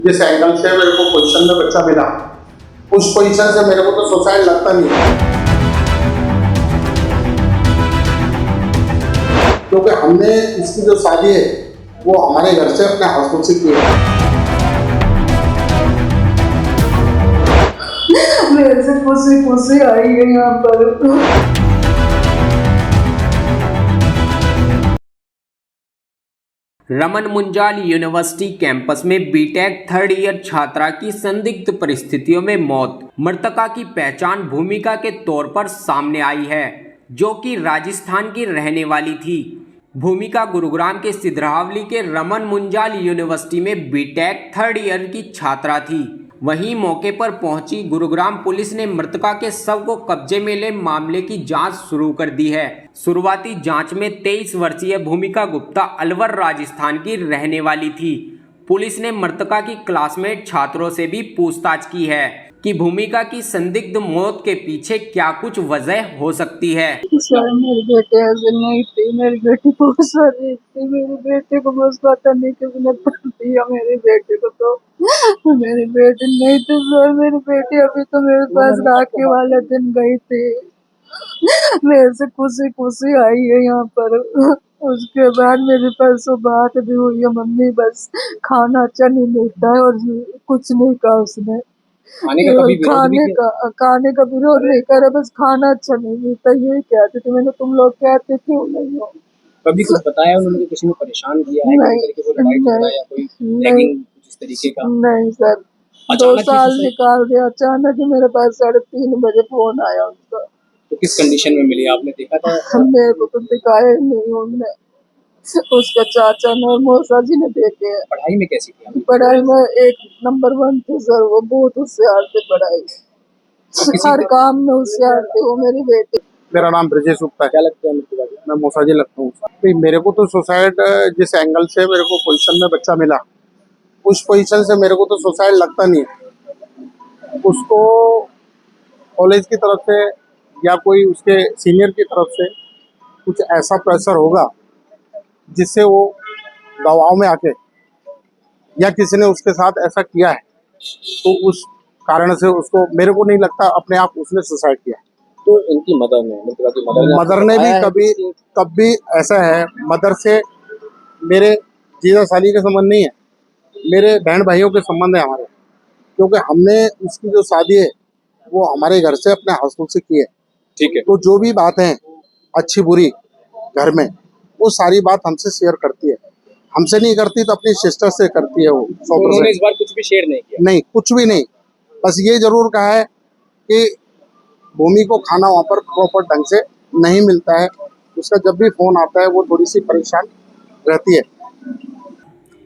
जिस एंगल से मेरे को पोजीशन में बच्चा मिला, उस पोजीशन से मेरे को तो सुसाइड लगता नहीं है, क्योंकि हमने इसकी जो शादी है वो हमारे घर से अपने हाथों से की है। मेरे से खुशी आई है यहाँ पर। रमन मुंजाल यूनिवर्सिटी कैंपस में बीटेक थर्ड ईयर छात्रा की संदिग्ध परिस्थितियों में मौत। मृतका की पहचान भूमिका के तौर पर सामने आई है, जो कि राजस्थान की रहने वाली थी। भूमिका गुरुग्राम के सिधरावली के रमन मुंजाल यूनिवर्सिटी में बीटेक थर्ड ईयर की छात्रा थी। वहीं मौके पर पहुंची गुरुग्राम पुलिस ने मृतका के शव को कब्जे में ले मामले की जांच शुरू कर दी है। शुरुआती जांच में 23 वर्षीय भूमिका गुप्ता अलवर राजस्थान की रहने वाली थी। पुलिस ने मृतका की क्लासमेट छात्रों से भी पूछताछ की है कि भूमिका की संदिग्ध मौत के पीछे क्या कुछ वजह हो सकती है। सर मेरे बेटे ऐसे नहीं थे, मेरी बेटी बहुत सारी थी, मेरे बेटे को बस पता नहीं किसने पढ़ दिया मेरे बेटे को, तो मेरी बेटी नहीं थी सर। मेरी बेटी अभी तो मेरे पास राखी वाले दिन गई थी, मेरे से खुशी आई है यहाँ पर। उसके बाद मेरे परसों बात भी हुई है, मम्मी बस खाना अच्छा नहीं मिलता है और कुछ नहीं कहा उसने। खाने का विरोध नहीं करे, बस खाना अच्छा नहीं मिलता यही कहते थे। मैंने तुम लोग कहते क्यों नहीं हो। कभी कुछ बताया उन्होंने, किसी ने परेशान किया है इस तरीके का? नहीं सर, 2 साल निकाल दिया। अचानक ही मेरे पास 3:30 बजे फोन आया उनका। तो किस कंडीशन में मिली, आपने देखा था? मेरे को तो दिखाया ही नहीं उनने, उसका चाचा ने और मौसा जी ने देखे हैं। पढ़ाई में कैसी थी? पढ़ाई में 1 नंबर 1 थे सर, वो बहुत होशियार थे पढ़ाई, हर काम में होशियार थे वो मेरी बेटी। मेरा नाम ब्रजेश गुप्ता है। क्या लगता है? मैं मौसा जी लगता हूँ। मेरे को तो सुसाइड, जिस एंगल से मेरे को पोजीशन में बच्चा मिला, उस पोजीशन से मेरे को तो सुसाइड लगता नहीं है। उसको कॉलेज की तरफ से या कोई उसके सीनियर की तरफ से कुछ ऐसा प्रेशर होगा जिससे वो दबाव में आके, या किसी ने उसके साथ ऐसा किया है, तो उस कारण से उसको, मेरे को नहीं लगता अपने आप उसने सुसाइड किया। तो इनकी मदर ने भी कभी ऐसा है, मदर से मेरे जीजा साली के संबंध नहीं है, मेरे बहन भाइयों के संबंध है हमारे, क्योंकि हमने उसकी जो शादी है वो हमारे घर से अपने हाथों से की है। ठीक है। तो जो भी बात है अच्छी बुरी घर में, वो सारी बात हमसे शेयर करती है। हमसे नहीं करती तो अपनी सिस्टर से करती है वो। तो उन्होंने इस बार कुछ भी शेयर नहीं किया? नहीं, कुछ भी नहीं। बस ये जरूर कहा है कि भूमि को खाना वहाँ पर प्रॉपर ढंग से नहीं मिलता है। उसका जब भी फोन आता है वो थोड़ी सी परेशान रहती है।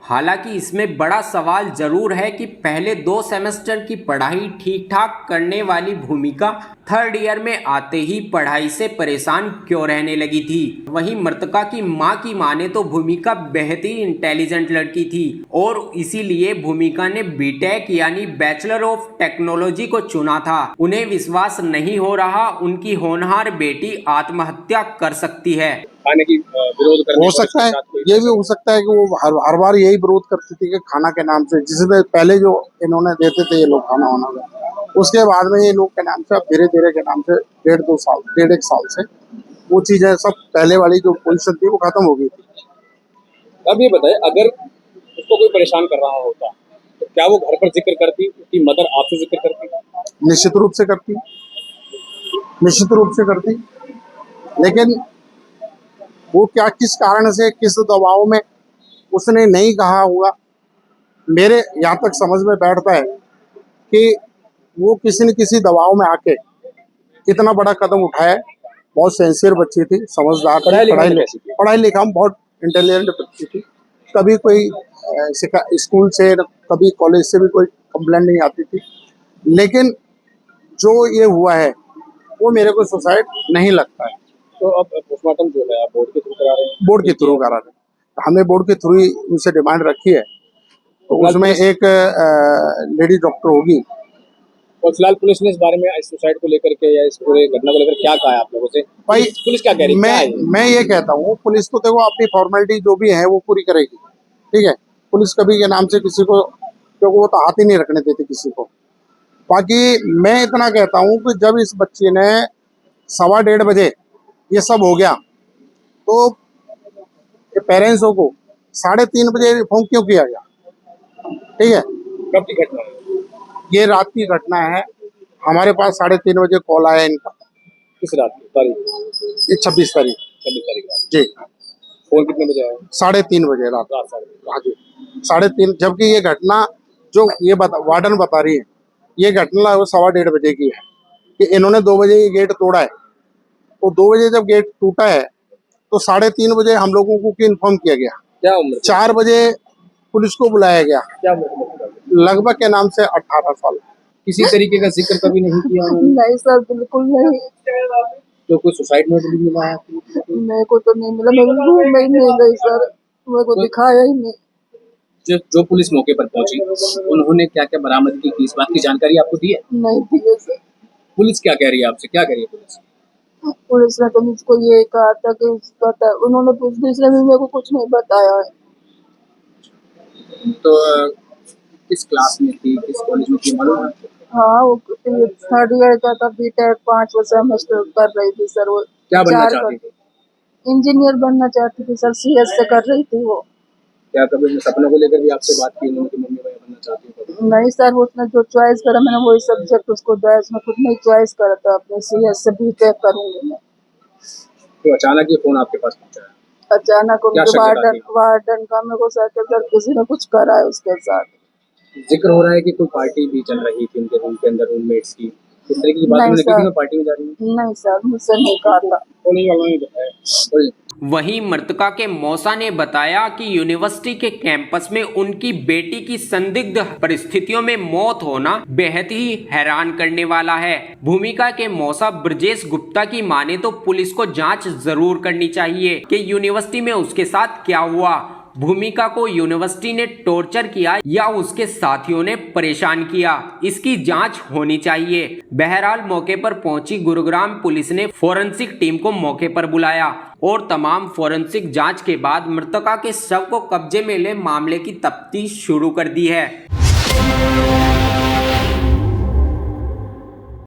हालांकि इसमें बड़ा सवाल जरूर है कि पहले 2 सेमेस्टर की पढ़ाई ठीक ठाक करने वाली भूमिका थर्ड ईयर में आते ही पढ़ाई से परेशान क्यों रहने लगी थी। वहीं मृतका की मां की माने तो भूमिका बेहद ही इंटेलिजेंट लड़की थी और इसीलिए भूमिका ने बीटेक यानी बैचलर ऑफ टेक्नोलॉजी को चुना था। उन्हें विश्वास नहीं हो रहा उनकी होनहार बेटी आत्महत्या कर सकती है। खाने की विरोध करने हो सकता है, ये भी हो सकता है कि वो हर बार यही विरोध करती थी कि खाना के नाम से, जिसमें पहले जो इन्होंने देते थे ये लोग खाना वाना, उसके बाद में ये लोग के नाम से अब धीरे धीरे के नाम से 1.5 साल से वो चीजें सब पहले वाली जो पोजीशन थी वो खत्म हो गई थी। अब ये बताए, अगर उसको कोई परेशान कर रहा होता तो क्या वो घर पर जिक्र करती? उसकी मदर आपसे जिक्र करती? निश्चित रूप से करती, निश्चित रूप से करती, लेकिन वो क्या, किस कारण से, किस दबाव में उसने नहीं कहा होगा, मेरे यहाँ तक समझ में बैठता है कि वो किसी न किसी दबाव में आके इतना बड़ा कदम उठाया। बहुत सिंसियर बच्ची थी, समझदार, पढ़ाई लिखा में बहुत इंटेलिजेंट बच्ची थी। कभी कोई स्कूल से, कभी कॉलेज से भी कोई कंप्लेंट नहीं आती थी, लेकिन जो ये हुआ है वो मेरे को सुसाइड नहीं लगता है। तो अब पोस्टमार्टम जो है आप बोर्ड के थ्रू करा रहे हैं? बोर्ड के थ्रू करा रहे हैं, हमने बोर्ड के थ्रू ही उनसे डिमांड रखी है। तो उसमें एक लेडी डॉक्टर होगी। और फिलहाल पुलिस ने इस बारे में, इस सुसाइड को लेकर के या इस पूरे घटना को लेकर क्या कहा है आप लोगों से? भाई पुलिस क्या कह रही है? मैं ये कहता हूँ, पुलिस तो देखो अपनी फॉर्मेलिटी जो भी है वो पूरी करेगी, ठीक है। पुलिस कभी के नाम से किसी को क्योंकि वो तो हाथ ही नहीं रखने देते किसी को। बाकी मैं इतना कहता हूँ कि जब इस बच्चे ने 1:15 बजे ये सब हो गया तो पेरेंट्सों को 3:30 बजे इन्फॉर्म क्यों किया गया? ठीक है, कब की घटना है? ये रात की घटना है। हमारे पास 3:30 बजे कॉल आया इनका। किस रात की तारीख? ये 26 तारीख 26 तारीख रात। जी, फोन कितने बजे आया? 3:30 बजे रात। रात 3:30। हाँ जी, 3:30। जबकि ये घटना जो ये वार्डन बता रही है, ये घटना वो 1:15 बजे की है कि इन्होंने 2 बजे ये गेट तोड़ा है। तो 2 बजे जब गेट टूटा है तो 3:30 बजे हम लोगों को क्यों इन्फॉर्म किया गया? क्या उम्र? 4 बजे पुलिस को बुलाया गया। क्या उम्र? लगभग के नाम से 18 साल। किसी तरीके का जिक्र कभी नहीं किया उन्होंने? नहीं सर, बिल्कुल नहीं। तो कोई सुसाइड नोट भी मिला है? मेरे को तो नहीं मिला, मैं रूम में ही नहीं गई सर, मेरे को दिखाया ही नहीं। जो पुलिस मौके पर पहुंची उन्होंने क्या क्या बरामदगी की, इस बात की जानकारी आपको दी है? नहीं दिए सर। पुलिस क्या कह रही है आपसे, क्या कह रही है पुलिस? पुलिस ने तो मुझको ये कहा था कि उन्होंने दूसरे में मेरे को कुछ नहीं बताया है। तो किस क्लास में थी, किस कॉलेज में थी मालूम है? हाँ, वो 3rd ईयर का था, बीटेक 5 सेमेस्टर कर रही थी सर। वो क्या बनना चाहती थी? इंजीनियर बनना चाहती थी सर, CS से कर रही थी वो। क्या कभी अपने सपनों को लेकर भी आपसे बात की उन्होंने कि मम्मी भैया बनना चाहती हूँ? नहीं सर, उसने जो चॉइस करा मैंने वही सब्जेक्ट उसको दिया, उसने खुद नहीं चॉइस करा था अपने CS से बीटेक करूंगी मैं। तो अचानक ये फोन आपके पास पहुंचा है? अचानक क्या उनके शक है? वार्डन का मेरे को सर किसी ने कुछ करा है उसके साथ। जिक्र हो रहा है कि कोई पार्टी भी चल रही थी उनके रूम के अंदर, रूममेट्स की, इस तरह की बात नहीं उन्होंने की सर। थी मैं पार्टी में जा रही हूँ? नहीं सर, मुझसे नहीं कहा था। पुलिस वालों ने बताया। वहीं मृतका के मौसा ने बताया कि यूनिवर्सिटी के कैंपस में उनकी बेटी की संदिग्ध परिस्थितियों में मौत होना बेहद ही हैरान करने वाला है। भूमिका के मौसा ब्रजेश गुप्ता की माने तो पुलिस को जांच जरूर करनी चाहिए कि यूनिवर्सिटी में उसके साथ क्या हुआ। भूमिका को यूनिवर्सिटी ने टॉर्चर किया या उसके साथियों ने परेशान किया, इसकी जांच होनी चाहिए। बहरहाल मौके पर पहुंची गुरुग्राम पुलिस ने फोरेंसिक टीम को मौके पर बुलाया और तमाम फोरेंसिक जांच के बाद मृतका के शव को कब्जे में ले मामले की तफ्तीश शुरू कर दी है।